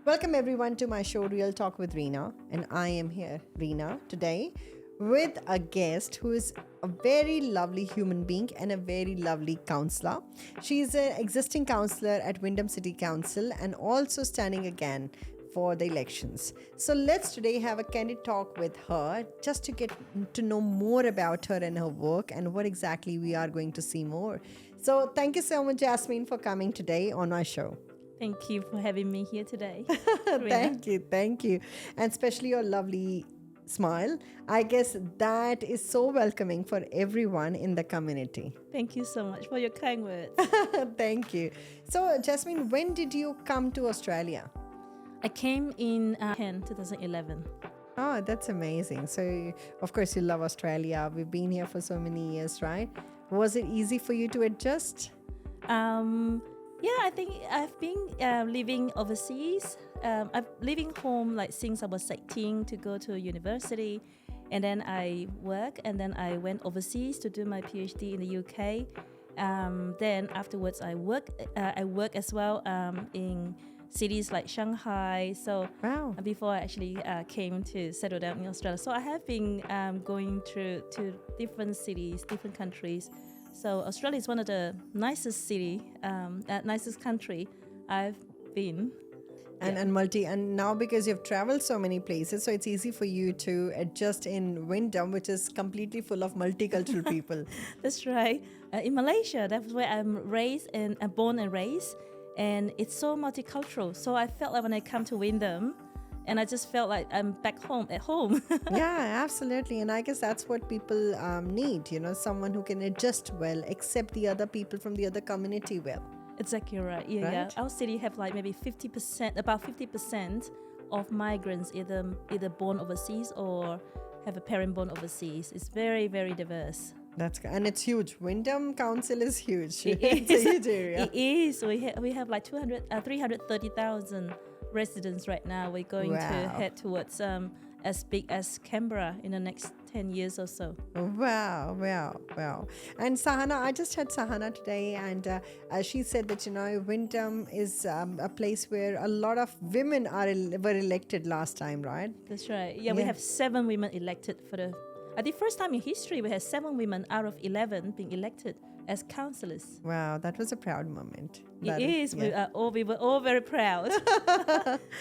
Welcome everyone to my show Real Talk with Reena, and I am here, Reena, today with a guest who is a very lovely human being and a very lovely councillor. She is an existing councillor at Wyndham City Council and also standing again for the elections. So let's today have a candid talk with her just to get to know more about her and her work and what exactly we are going to see more. So thank you so much, Jasmine, for coming today on my show. Thank you for having me here today. Thank you. And especially your lovely smile. I guess that is so welcoming for everyone in the community. Thank you so much for your kind words. Thank you. So, Jasmine, when did you come to Australia? I came in 2011. Oh, that's amazing. So, of course, you love Australia. We've been here for so many years, right? Was it easy for you to adjust? Yeah, I think I've been living overseas. I've living home like since I was 18 to go to university, and then I work, and then I went overseas to do my PhD in the UK. Then afterwards, I work as well in cities like Shanghai. So Wow. before I actually came to settle down in Australia, so I have been going to different cities, different countries. So Australia is one of the nicest nicest country I've been. And now because you've traveled so many places, so it's easy for you to adjust in Wyndham, which is completely full of multicultural people. That's right. In Malaysia, that's where I'm raised and born and raised, and it's so multicultural. So I felt like when I come to Wyndham, and I just felt like I'm back home at home. Yeah, absolutely. And I guess that's what people need, someone who can adjust well, accept the other people from the other community well. Exactly right. Yeah, Right? yeah. Our city have like maybe 50%, about 50% of migrants either born overseas or have a parent born overseas. It's very, very diverse. And it's huge. Wyndham Council is huge. It It's a huge area. It is. We have like 330,000 residents right now. We're going to Wow. head towards as big as Canberra in the next 10 years or so. Wow. And Sahana, I just had Sahana today, and she said that, Wyndham is a place where a lot of women were elected last time, right? That's right. Yeah, we Yeah. have 7 women elected for the first time in history. We had 7 women out of 11 being elected as councillors. Wow, that was a proud moment. It is. Yeah. We were all very proud.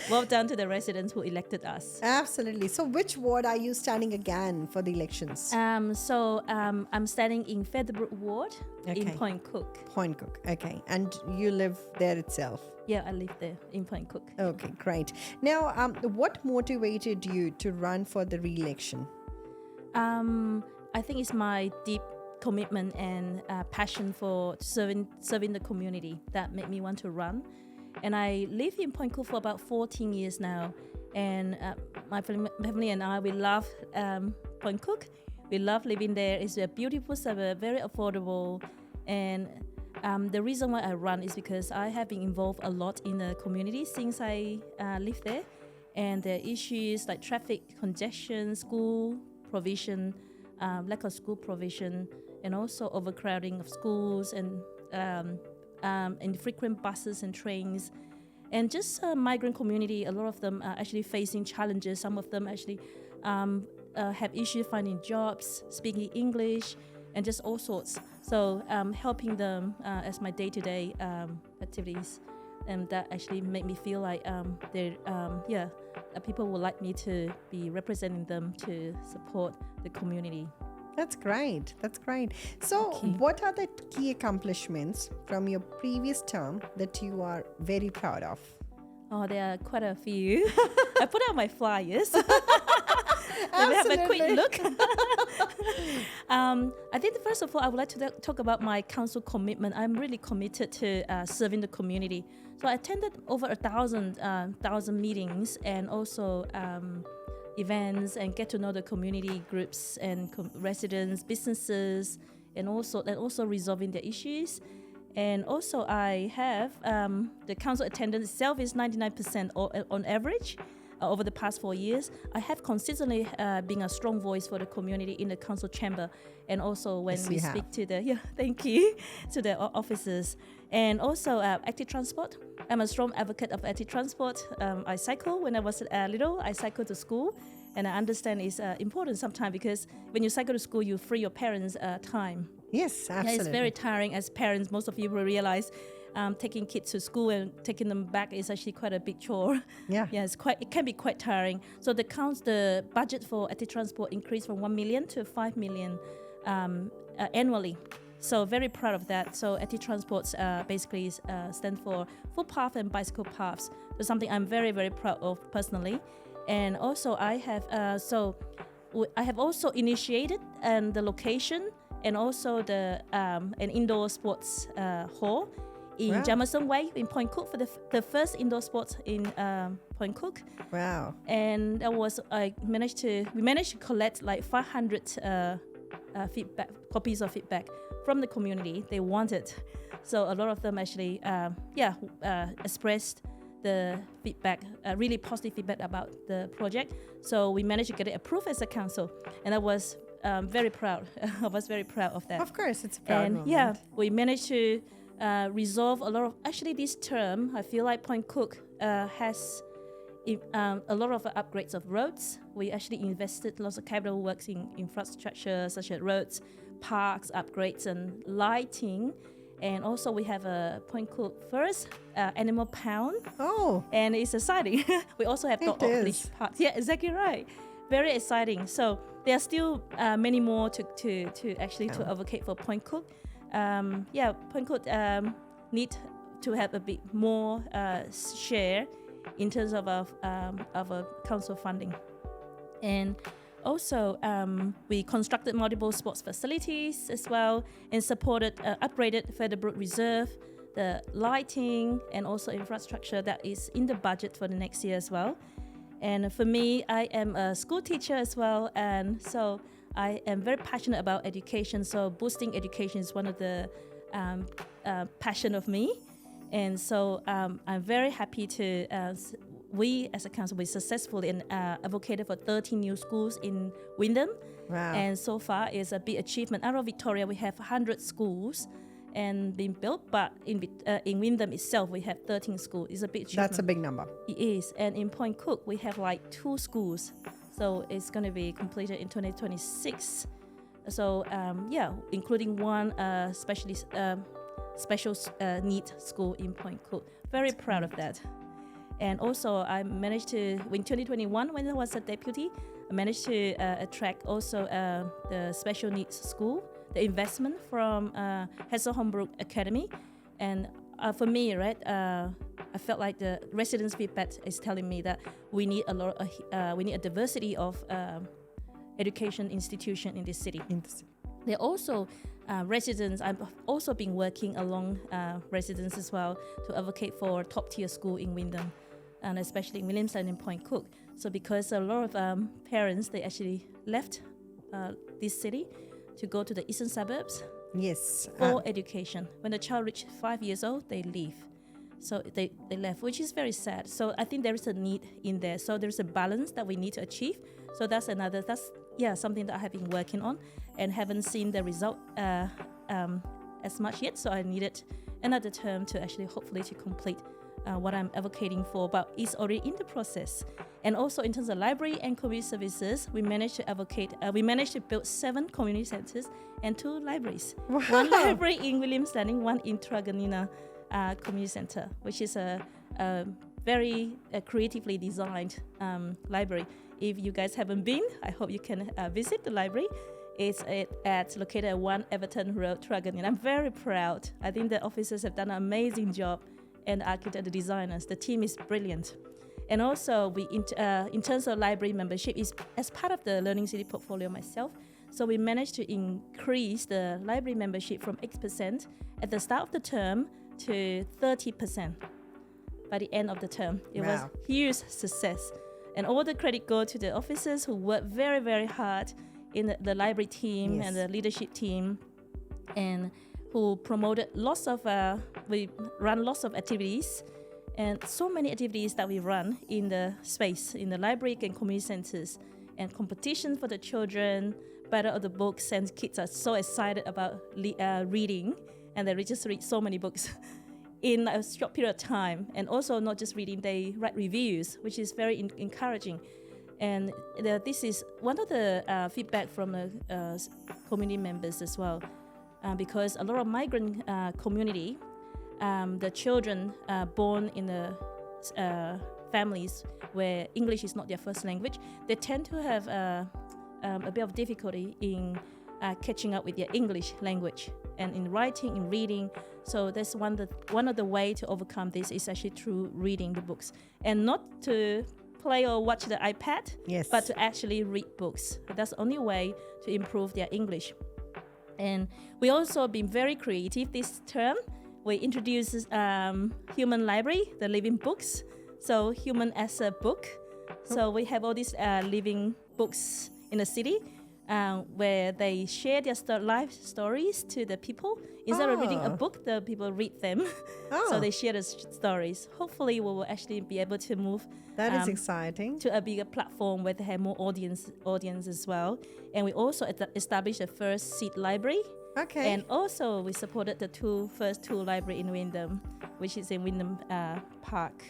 Well done to the residents who elected us. Absolutely. So which ward are you standing again for the elections? I'm standing in Featherbrook Ward in Okay. Point Cook. Point Cook. Okay. And you live there itself? Yeah, I live there in Point Cook. Okay, great. Now, what motivated you to run for the re-election? I think it's my deep commitment and passion for serving the community that made me want to run. And I live in Point Cook for about 14 years now. And my family and I, we love Point Cook. We love living there. It's a beautiful suburb, very affordable. And the reason why I run is because I have been involved a lot in the community since I live there. And the issues like traffic congestion, school provision, lack of school provision, and also overcrowding of schools and infrequent buses and trains. And just migrant community, a lot of them are actually facing challenges. Some of them actually have issues finding jobs, speaking English, and just all sorts. So helping them as my day-to-day activities, and that actually make me feel like people would like me to be representing them to support the community. That's great. So, Thank you. what are the key accomplishments from your previous term that you are very proud of? Oh, there are quite a few. I put out my flyers. Let me have a quick look. I think first of all, I would like to talk about my council commitment. I'm really committed to serving the community. So I attended over 1,000 meetings and also events and get to know the community groups and residents, businesses, and also resolving their issues. And also I have the council attendance itself is 99% on average. Over the past 4 years, I have consistently been a strong voice for the community in the council chamber, and also when we speak to the thank you to the officers, and also active transport. I'm a strong advocate of active transport. I cycle when I was little. I cycled to school, and I understand it's important sometimes because when you cycle to school, you free your parents' time. Yes, absolutely. It's very tiring as parents. Most of you will realize. Taking kids to school and taking them back is actually quite a big chore. Yeah, it can be quite tiring. So the budget for active transport increased from 1 million to 5 million annually. So very proud of that. So active transports basically stand for footpath and bicycle paths. So something I'm very, very proud of personally. And also I have also initiated the location and also an indoor sports hall in Jameson Way in Point Cook for the first indoor sports in Point Cook. Wow! And we managed to collect like 500 copies of feedback from the community. They wanted, so a lot of them actually expressed the feedback, really positive feedback about the project. So we managed to get it approved as a council, and I was very proud. I was very proud of that. Of course, it's a proud moment. Yeah, we managed to resolve a lot of. Actually, this term, I feel like Point Cook has a lot of upgrades of roads. We actually invested lots of capital works in infrastructure such as roads, parks, upgrades, and lighting. And also, we have a Point Cook first animal pound. Oh, and it's exciting. We also have the Oakleaf Park. Yeah, exactly right. Very exciting. So there are still many more to advocate for Point Cook. Point Cook need to have a bit more share in terms of our council funding. And also, we constructed multiple sports facilities as well and supported upgraded Featherbrook Reserve, the lighting and also infrastructure that is in the budget for the next year as well. And for me, I am a school teacher as well, and so I am very passionate about education. So boosting education is one of the passion of me, and so I'm very happy to. We as a council, we successfully advocated for 13 new schools in Wyndham. Wow! And so far, it's a big achievement. Out of Victoria, we have 100 schools and being built, but in Wyndham itself, we have 13 schools. It's a big achievement. That's a big number. It is. And in Point Cook, we have like 2 schools. So it's going to be completed in 2026. So including one special needs school in Point Cook. Very proud of that. And also I managed to, in 2021 when I was a deputy, I managed to attract also the special needs school, the investment from Hazel Holmbrook Academy. And for me, I felt like the residents' feedback is telling me that we need a diversity of education institution in this city. There are also residents. I've also been working along residents as well to advocate for top-tier school in Wyndham, and especially in Williamstown and Point Cook. So because a lot of parents, they actually left this city to go to the eastern suburbs. Yes. For education. When the child reaches 5 years old, they leave. So they left, which is very sad. So I think there is a need in there. So there's a balance that we need to achieve. So that's something that I have been working on and haven't seen the result as much yet. So I needed another term to actually hopefully to complete what I'm advocating for, but it's already in the process. And also in terms of library and community services, we managed to advocate, we managed to build 7 community centres and 2 libraries. Wow. 1 library in Williams Landing, 1 in Truganina Community Centre, which is a very creatively designed library. If you guys haven't been, I hope you can visit the library. It's located at 1 Everton Road, Truganina. I'm very proud. I think the officers have done an amazing job, and the architect, the designers, the team is brilliant. And also, in terms of library membership, is as part of the Learning City portfolio myself. So we managed to increase the library membership from 8% at the start of the term to 30% by the end of the term. It was huge success. And all the credit go to the officers who worked very, very hard in the library team and the leadership team, and who promoted lots of, we run lots of activities, and so many activities that we run in the space, in the library and community centers, and competition for the children, battle of the books, and kids are so excited about reading, and they just read so many books in a short period of time. And also not just reading, they write reviews, which is very encouraging. And this is one of the feedback from the community members as well, because a lot of migrant community, the children born in the families where English is not their first language, they tend to have a bit of difficulty in catching up with their English language and in writing, in reading. So that's one of the way to overcome this is actually through reading the books, and not to play or watch the iPad, but to actually read books. That's the only way to improve their English. And we also been very creative this term. We introduced Human Library, the living books. So human as a book. So we have all these living books in the city where they share their life stories to the people. Instead of reading a book, the people read them. So they share the stories. Hopefully we will actually be able to move that is exciting to a bigger platform where they have more audience as well. And we also established a first seat library. Okay. And also we supported the first two library in Wyndham, which is in Wyndham Park.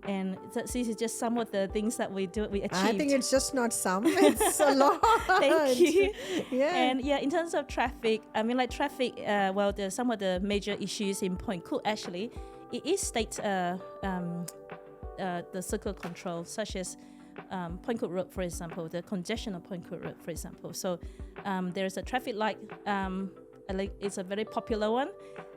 And this is just some of the things that we achieved. I think it's just not some, it's a lot. Thank you. Yeah. And in terms of traffic, I mean, like traffic, there's some of the major issues in Point Cook actually. It is state the circle control, such as Point Cook Road, for example, the congestion of Point Cook Road, for example. So there's a traffic light, it's a very popular one,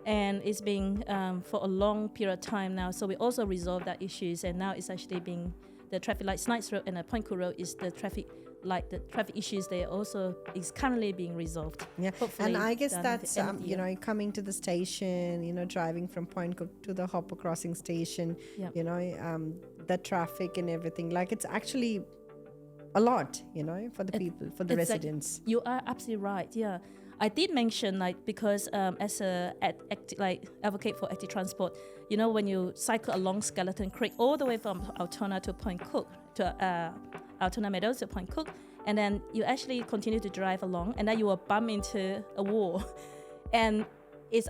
and it's been for a long period of time now. So we also resolved that issues, and now it's actually being the traffic light, Snipes Road and the Point Cook Road is the traffic light, the traffic issues there also is currently being resolved. Yeah, hopefully. And I guess that's coming to the station, driving from Point Cook to the Hopper Crossing station, the traffic and everything. Like it's actually a lot, for the people, for the residents. You are absolutely right. Yeah. I did mention because as a advocate for active transport, when you cycle along Skeleton Creek all the way from Altona to Point Cook to Altona Meadows to Point Cook, and then you actually continue to drive along, and then you will bump into a wall, and it's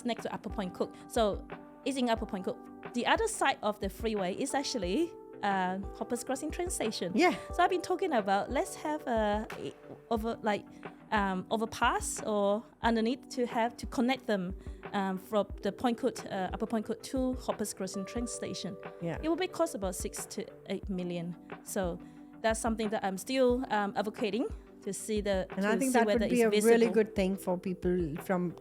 next to Upper Point Cook, so it's in Upper Point Cook. The other side of the freeway is actually Hoppers Crossing train station. Yeah. So I've been talking about let's have overpass or underneath to connect them from the Upper Point Cook to Hoppers Crossing train station. Yeah. It will be cost about 6 to 8 million. So that's something that I'm still advocating to see and I think that would be a really good thing for people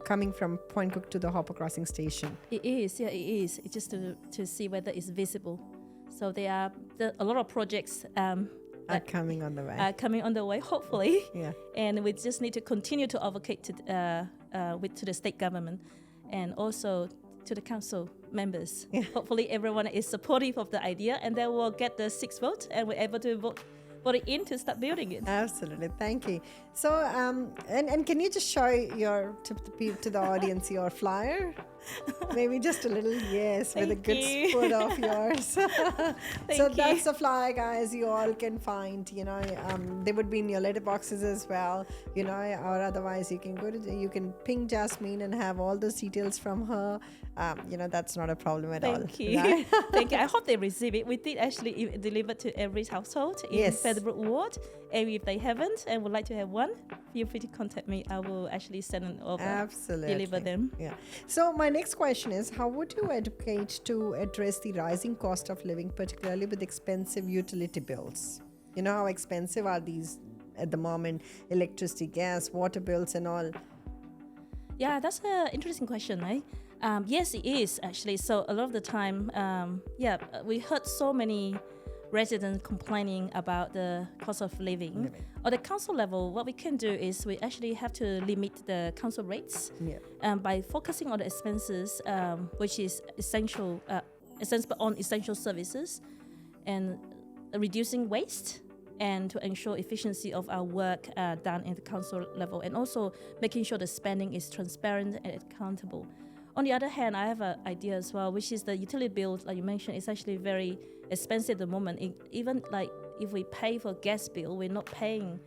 coming from Point Cook to the Hopper Crossing station. It is, yeah, it is. It's just to see whether it's visible. So there are a lot of projects are coming on the way. Hopefully. Yeah. And we just need to continue to advocate to the state government and also to the council members. Yeah. Hopefully everyone is supportive of the idea, and then we'll get the 6 vote and we're able to vote it in to start building it. Absolutely, thank you. So, and can you just show to the audience your flyer? Maybe just a little, with a good spot of yours. So that's the flyer, guys. You all can find. They would be in your letterboxes as well. Or otherwise you can ping Jasmine and have all those details from her. That's not a problem at all. Thank you. Right? Thank you. I hope they receive it. We did actually deliver to every household in Featherbrook Ward. And if they haven't and would like to have one, feel free to contact me. I will actually send it over. Absolutely. Deliver them. Yeah. So my next question is, how would you advocate to address the rising cost of living, particularly with expensive utility bills? How expensive are these at the moment? Electricity, gas, water bills and all. Yeah, that's an interesting question, right? Yes, it is actually. So a lot of the time, we heard so many residents complaining about the cost of living. On the council level, what we can do is we actually have to limit the council rates by focusing on the expenses, which is essential on essential services, and reducing waste, and to ensure efficiency of our work done at the council level, and also making sure the spending is transparent and accountable. On the other hand, I have an idea as well, which is the utility bill, like you mentioned, is actually very expensive at the moment. Even like if we pay for gas bill, we're not paying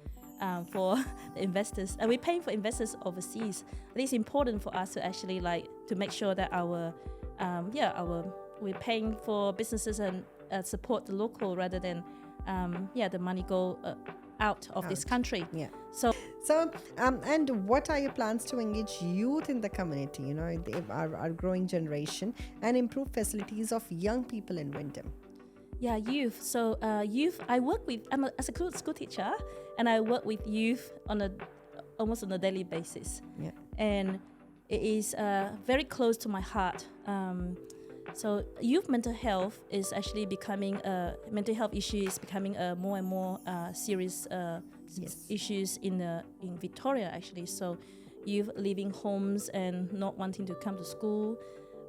for the investors, and we're paying for investors overseas. It is important for us to actually to make sure that we're paying for businesses and support the local rather than the money go out of this country. So, and what are your plans to engage youth in the community, our growing generation, and improve facilities of young people in Wyndham? Yeah, youth. So youth, I'm a school teacher, and I work with youth almost on a daily basis. Yeah. And it is very close to my heart. So youth mental health is actually becoming mental health issue is becoming a more and more serious issues in Victoria actually. So youth leaving homes and not wanting to come to school,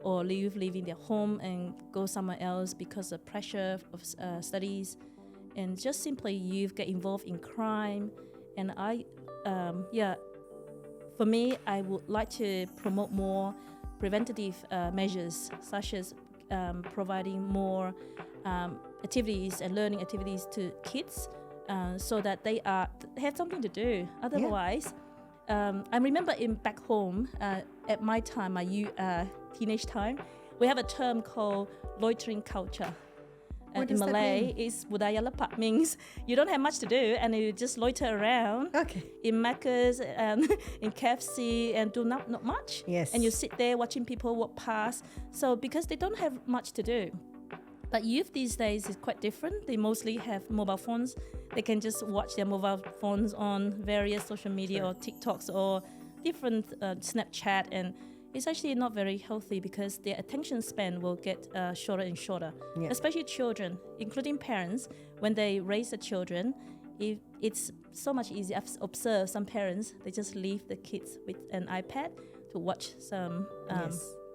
or youth leaving their home and go somewhere else because of pressure of studies, and just simply youth get involved in crime. And for me, I would like to promote more preventative measures, such as providing more activities and learning activities to kids, so that they have something to do. Otherwise, I remember back home at my time, my teenage time, we have a term called loitering culture. In Malay, it's budaya lepak, means you don't have much to do and you just loiter around in Macca's and in KFC and do not much. Yes. And you sit there watching people walk past. So because they don't have much to do. But youth these days is quite different. They mostly have mobile phones. They can just watch their mobile phones on various social media or TikToks or different Snapchat, and it's actually not very healthy because their attention span will get shorter and shorter, especially children, including parents. When they raise the children, it's so much easier. I've observed some parents, they just leave the kids with an iPad to watch some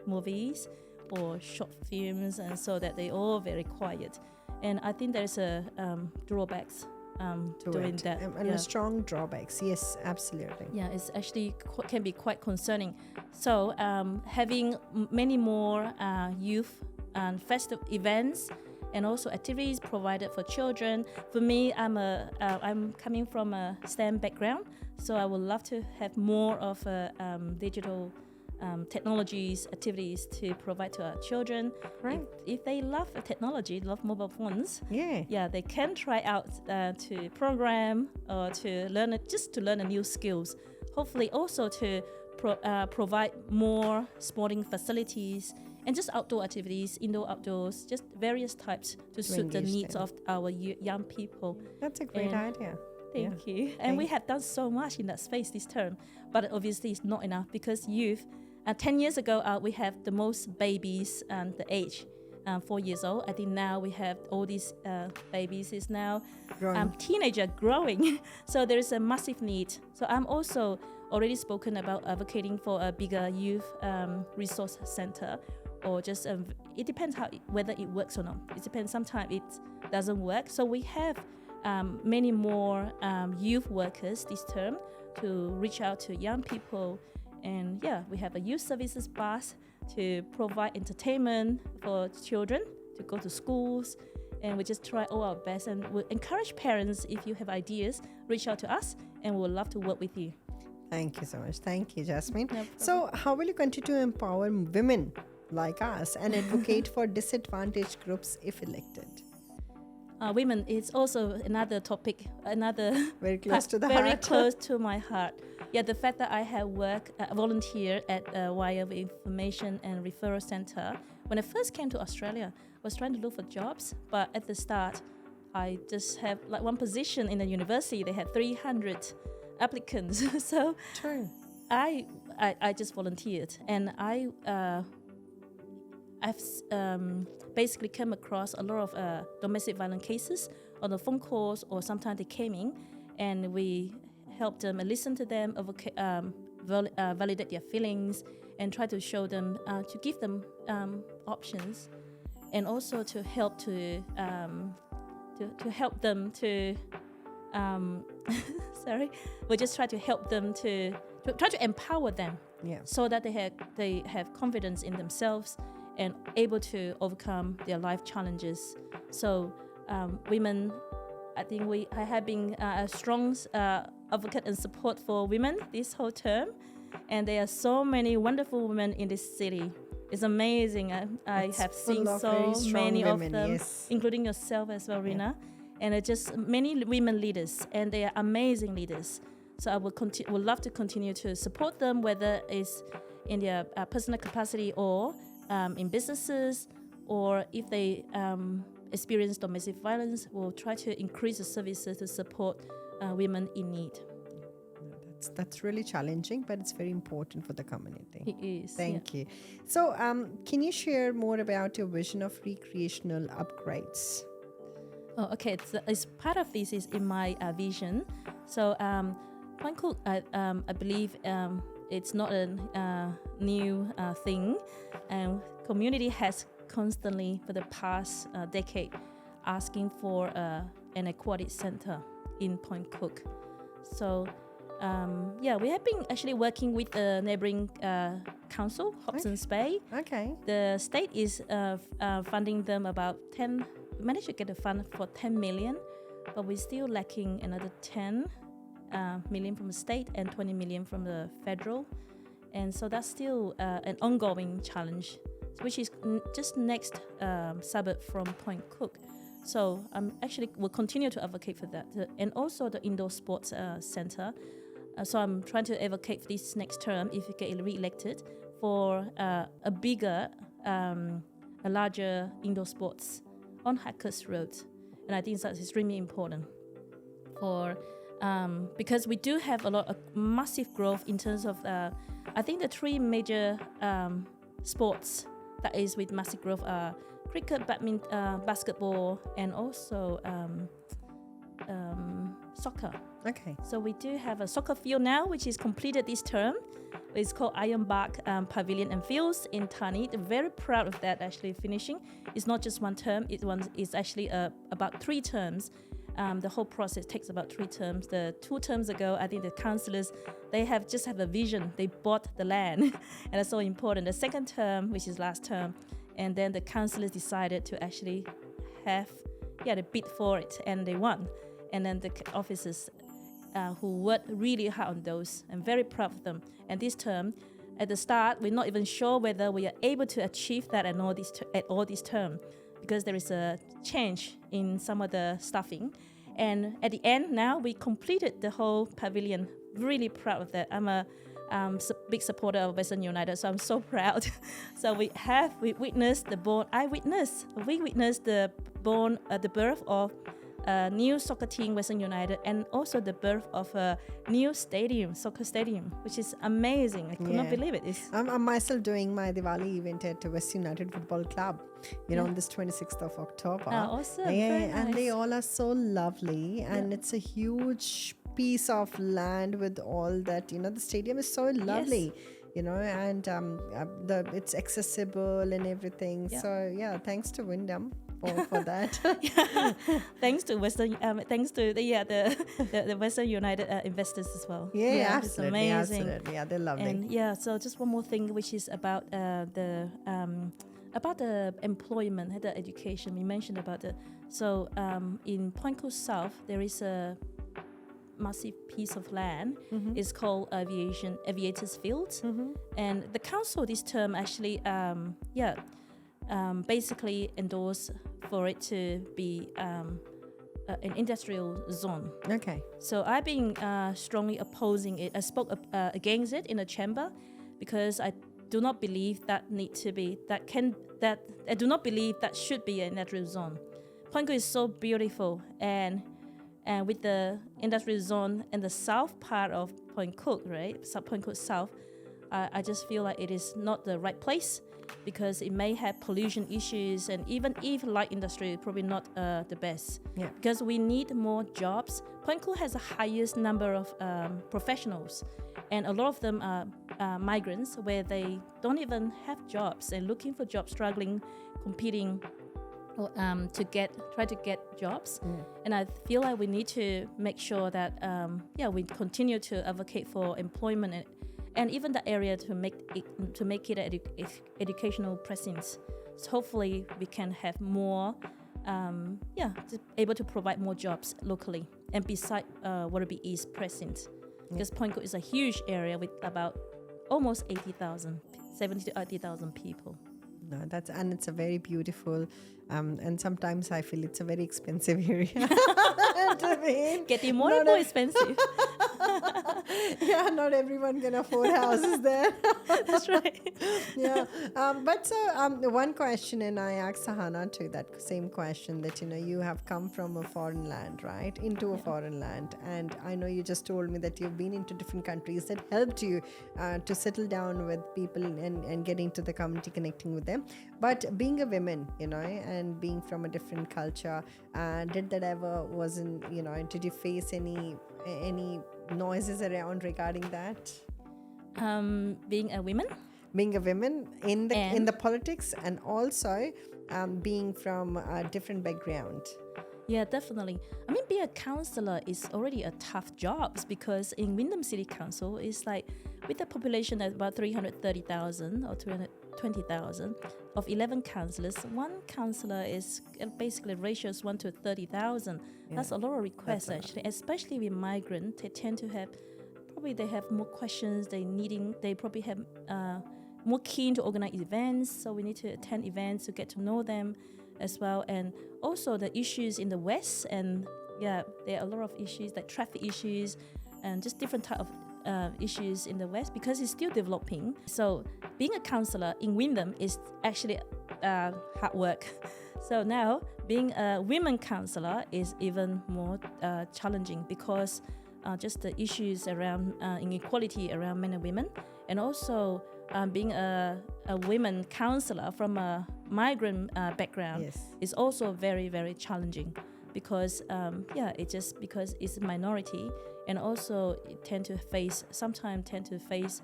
movies or short films, and so that they're all very quiet. And I think there's a drawbacks doing that. And strong drawbacks, yes, absolutely. Yeah, it's actually can be quite concerning. So having many more youth and festive events and also activities provided for children. For me, I'm coming from a STEM background, so I would love to have more of digital technologies, activities to provide to our children. Right. If they love technology, love mobile phones, they can try out to program or to learn a new skills. Hopefully also to provide more sporting facilities and just outdoor activities, indoor, outdoors, just various types to suit the needs of our young people. That's a great idea. Thank you. And we have done so much in that space this term, but obviously it's not enough because youth, 10 years ago, we have the most babies and the age 4 years old. I think now we have all these babies is now teenager growing. So there is a massive need. So I'm also already spoken about advocating for a bigger youth resource center, or just it depends whether it works or not. It depends. Sometimes it doesn't work. So we have many more youth workers this term to reach out to young people. And we have a youth services bus to provide entertainment for children to go to schools. And we just try all our best, and we'll encourage parents, if you have ideas, reach out to us, and we'll love to work with you. Thank you so much. Thank you, Jasmine. No So how will you continue to empower women like us and advocate for disadvantaged groups if elected? Women is also another topic, very close to the very heart. close to my heart. Yeah, the fact that I have volunteer at Wire Information and Referral Center. When I first came to Australia, I was trying to look for jobs, but at the start, I just have one position in the university. They had 300 applicants, so True. I just volunteered, and I I've basically come across a lot of domestic violence cases on the phone calls, or sometimes they came in, and we help them and listen to them, validate their feelings, and try to show them, to give them options, and also to help to help them to sorry, we just try to help them to try to empower them, so that they have confidence in themselves and able to overcome their life challenges. So women, I think I have been a strong advocate and support for women this whole term, and there are so many wonderful women in this city. It's amazing. I have seen so many of them, including yourself as well, Reena. And it's just many women leaders, and they are amazing leaders. So I would love to continue to support them, whether it's in their personal capacity or in businesses, or if they experience domestic violence, we'll try to increase the services to support women in need. That's really challenging, but it's very important for the community. It is. Thank you. So can you share more about your vision of recreational upgrades? Oh, okay. It's part of this is in my vision. So Point Cook, I believe it's not a new thing, and community has constantly for the past decade asking for an aquatic center in Point Cook. So we have been actually working with the neighboring council, Hobson's Bay. Okay. The state is funding them about 10. We managed to get a fund for 10 million, but we're still lacking another 10 million from the state and 20 million from the federal. And so that's still an ongoing challenge, which is just next suburb from Point Cook. So actually will continue to advocate for that. And also the indoor sports center. So I'm trying to advocate for this next term, if you get re-elected, for a bigger, a larger indoor sports on Hackers Road. And I think that's extremely important for because we do have a lot of massive growth in terms of I think the three major sports that is with massive growth are cricket, badminton, basketball, and also soccer. Okay. So we do have a soccer field now, which is completed this term. It's called Ironbark Pavilion and Fields in Thani. They're very proud of that actually finishing. It's not just one term. It's actually about 3 terms. The whole process takes about 3 terms. The 2 terms ago, I think the councillors, they just have a vision. They bought the land, and that's so important. The second term, which is last term, and then the councillors decided to actually have, they bid for it, and they won. And then the officers who worked really hard on those, I'm very proud of them. And this term, at the start, we're not even sure whether we are able to achieve that at all this term, because there is a change in some of the staffing. And at the end, now we completed the whole pavilion. Really proud of that. I'm a big supporter of Western United, so I'm so proud. So we witnessed the birth of a new soccer team, Western United, and also the birth of a new soccer stadium, which is amazing. I could not believe it. I'm myself doing my Diwali event at West United Football Club, on this 26th of October. Awesome. Yeah, and they all are so lovely, and it's a huge piece of land with all that. The stadium is so lovely. And it's accessible and everything. Yeah. So thanks to Wyndham for that. Thanks to Western, thanks to the Western United investors as well. Yeah, absolutely, it's amazing. Absolutely, yeah, they're lovely. And so just one more thing, which is about the employment, the education. We mentioned about in Point Coast South there is a massive piece of land. It's called Aviators Field, and the council this term actually basically endorsed for it to be an industrial zone. Okay. So I've been strongly opposing it. I spoke against it in the chamber because I do not believe that I do not believe that should be an industrial zone. Point Cook is so beautiful, and with the industrial zone in the south part of Point Cook, right? Point Cook South, I just feel like it is not the right place because it may have pollution issues, and even if light industry, probably not the best. Yeah. Because we need more jobs. Point Cool has the highest number of professionals, and a lot of them are migrants where they don't even have jobs and looking for jobs, struggling, competing try to get jobs. And I feel like we need to make sure that we continue to advocate for employment and even the area to make it an educational presence. So hopefully we can have more able to provide more jobs locally and beside Wallaby East presence, because Point Cook is a huge area with about almost 70 to 80,000 people. No, it's a very beautiful, and sometimes I feel it's a very expensive area. Getting more and more expensive. Yeah, not everyone can afford houses there. That's right. Yeah, but so one question, and I asked Sahana too that same question, that you have come from a foreign land, right, into a foreign land, and I know you just told me that you've been into different countries that helped you to settle down with people and getting to the community, connecting with them. But being a woman, and being from a different culture, did that ever did you face any noises around regarding that? Being a woman in the politics, and also being from a different background. Yeah, definitely. I mean, being a councillor is already a tough job, because in Wyndham City Council, it's like with a population of about 330,000 or 320,000 of 11 councillors, one councillor is basically ratio is 1 to 30,000. Yeah. That's a lot of requests actually, especially with migrants. They tend to have they have more questions. They probably have more keen to organize events. So we need to attend events to get to know them as well, and also the issues in the West. And there are a lot of issues like traffic issues and just different type of issues in the West, because it's still developing. So being a councillor in Wyndham is actually hard work. So now being a women councillor is even more challenging, because just the issues around inequality around men and women, and also being a women councillor from a migrant background is also very, very challenging, because because it's a minority, and also it sometimes tend to face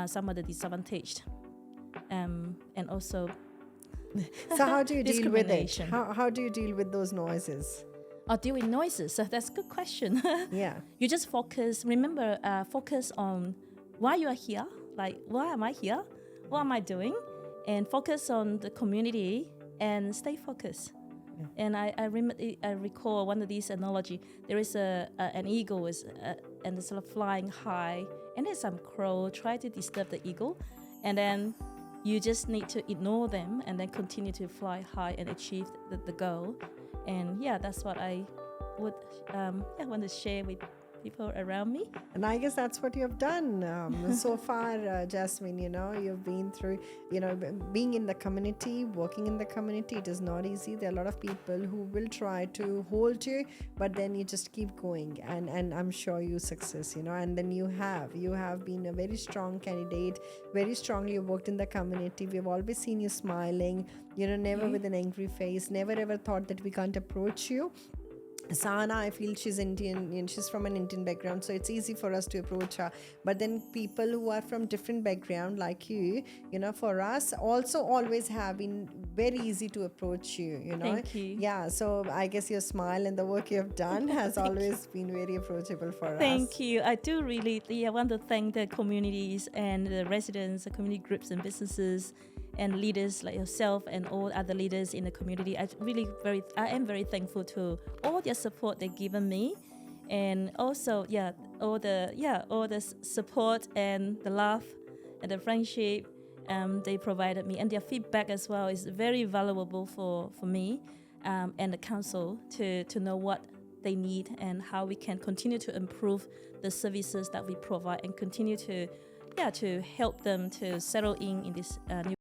some of the disadvantaged, and also so how do you deal with it? How do you deal with those noises? Deal with noises. So that's a good question. Yeah. You just focus on why you are here. Like, why am I here? What am I doing? And focus on the community and stay focused. Yeah. And I recall one of these analogy. There is an eagle and it's sort of flying high, and there's some crow try to disturb the eagle, and then you just need to ignore them and then continue to fly high and achieve the goal. And that's what I would want to share with people around me. And I guess that's what you have done so far, Jasmine. You've been through, being in the community, working in the community. It is not easy. There are a lot of people who will try to hold you, but then you just keep going, and I'm sure you success. And then you have been a very strong candidate, very strongly worked in the community. We've always seen you smiling, never with an angry face, never ever thought that we can't approach you. Sana, I feel she's Indian and she's from an Indian background, so it's easy for us to approach her. But then people who are from different background like you, for us also always have been very easy to approach you, Thank you. Yeah, so I guess your smile and the work you have done has always been very approachable for us. Thank you. I do really want to thank the communities and the residents, the community groups and businesses and leaders like yourself and all other leaders in the community. I am very thankful to all their support they've given me, and also all the support and the love and the friendship they provided me, and their feedback as well is very valuable for me and the council to know what they need and how we can continue to improve the services that we provide and continue to help them to settle in this new